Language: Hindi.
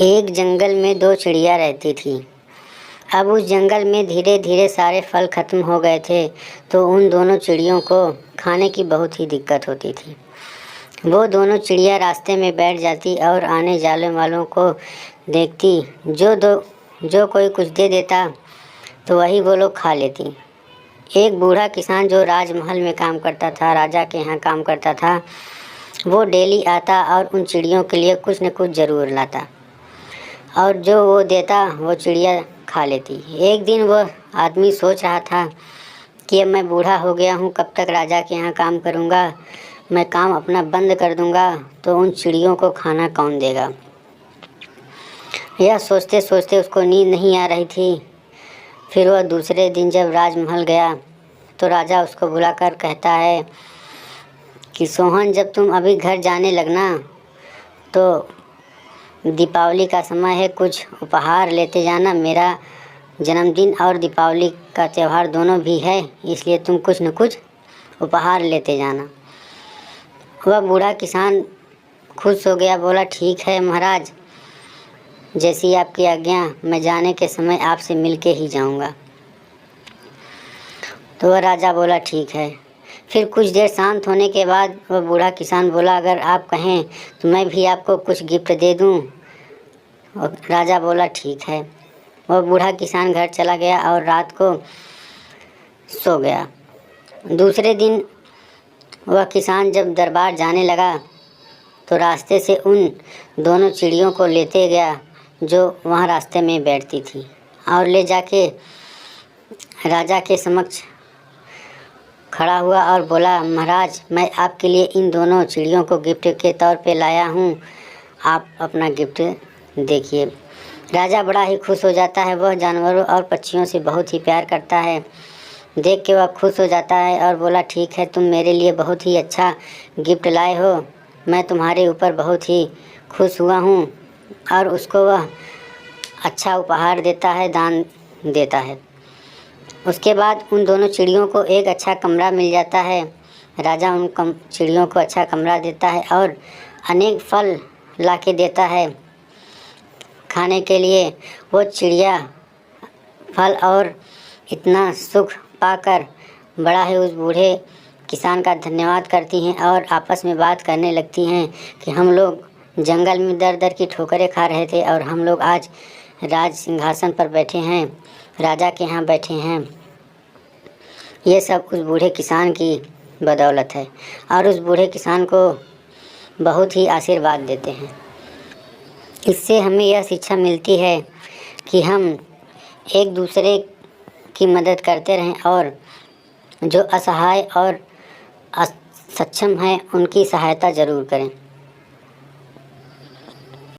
एक जंगल में दो चिड़िया रहती थी। अब उस जंगल में धीरे धीरे सारे फल ख़त्म हो गए थे, तो उन दोनों चिड़ियों को खाने की बहुत ही दिक्कत होती थी। वो दोनों चिड़िया रास्ते में बैठ जाती और आने जाने वालों को देखती। जो कोई कुछ दे देता तो वही वो लोग खा लेती। एक बूढ़ा किसान जो राजमहल में काम करता था, राजा के यहाँ काम करता था, वो डेली आता और उन चिड़ियों के लिए कुछ न कुछ ज़रूर लाता और जो वो देता वो चिड़िया खा लेती। एक दिन वो आदमी सोच रहा था कि अब मैं बूढ़ा हो गया हूँ, कब तक राजा के यहाँ काम करूँगा, मैं काम अपना बंद कर दूँगा तो उन चिड़ियों को खाना कौन देगा। यह सोचते सोचते उसको नींद नहीं आ रही थी। फिर वह दूसरे दिन जब राजमहल गया तो राजा उसको बुलाकर कहता है कि सोहन, जब तुम अभी घर जाने लगना तो दीपावली का समय है, कुछ उपहार लेते जाना। मेरा जन्मदिन और दीपावली का त्यौहार दोनों भी है, इसलिए तुम कुछ न कुछ उपहार लेते जाना। वह बूढ़ा किसान खुश हो गया, बोला ठीक है महाराज, जैसी आपकी आज्ञा, मैं जाने के समय आपसे मिल के ही जाऊंगा। तो वह राजा बोला ठीक है। फिर कुछ देर शांत होने के बाद वह बूढ़ा किसान बोला, अगर आप कहें तो मैं भी आपको कुछ गिफ्ट दे दूं। और राजा बोला ठीक है। वह बूढ़ा किसान घर चला गया और रात को सो गया। दूसरे दिन वह किसान जब दरबार जाने लगा तो रास्ते से उन दोनों चिड़ियों को लेते गया जो वहाँ रास्ते में बैठती थी और ले जाके राजा के समक्ष खड़ा हुआ और बोला, महाराज, मैं आपके लिए इन दोनों चिड़ियों को गिफ्ट के तौर पे लाया हूँ, आप अपना गिफ्ट देखिए। राजा बड़ा ही खुश हो जाता है। वह जानवरों और पक्षियों से बहुत ही प्यार करता है। देख के वह खुश हो जाता है और बोला ठीक है, तुम मेरे लिए बहुत ही अच्छा गिफ्ट लाए हो, मैं तुम्हारे ऊपर बहुत ही खुश हुआ हूँ। और उसको वह अच्छा उपहार देता है, दान देता है। उसके बाद उन दोनों चिड़ियों को एक अच्छा कमरा मिल जाता है। राजा उन चिड़ियों को अच्छा कमरा देता है और अनेक फल ला के देता है खाने के लिए। वो चिड़िया फल और इतना सुख पाकर बड़ा ही उस बूढ़े किसान का धन्यवाद करती हैं और आपस में बात करने लगती हैं कि हम लोग जंगल में दर दर की ठोकरें खा रहे थे और हम लोग आज राज सिंहासन पर बैठे हैं, राजा के यहाँ बैठे हैं। ये सब उस बूढ़े किसान की बदौलत है और उस बूढ़े किसान को बहुत ही आशीर्वाद देते हैं। इससे हमें यह शिक्षा मिलती है कि हम एक दूसरे की मदद करते रहें और जो असहाय और सक्षम हैं उनकी सहायता ज़रूर करें।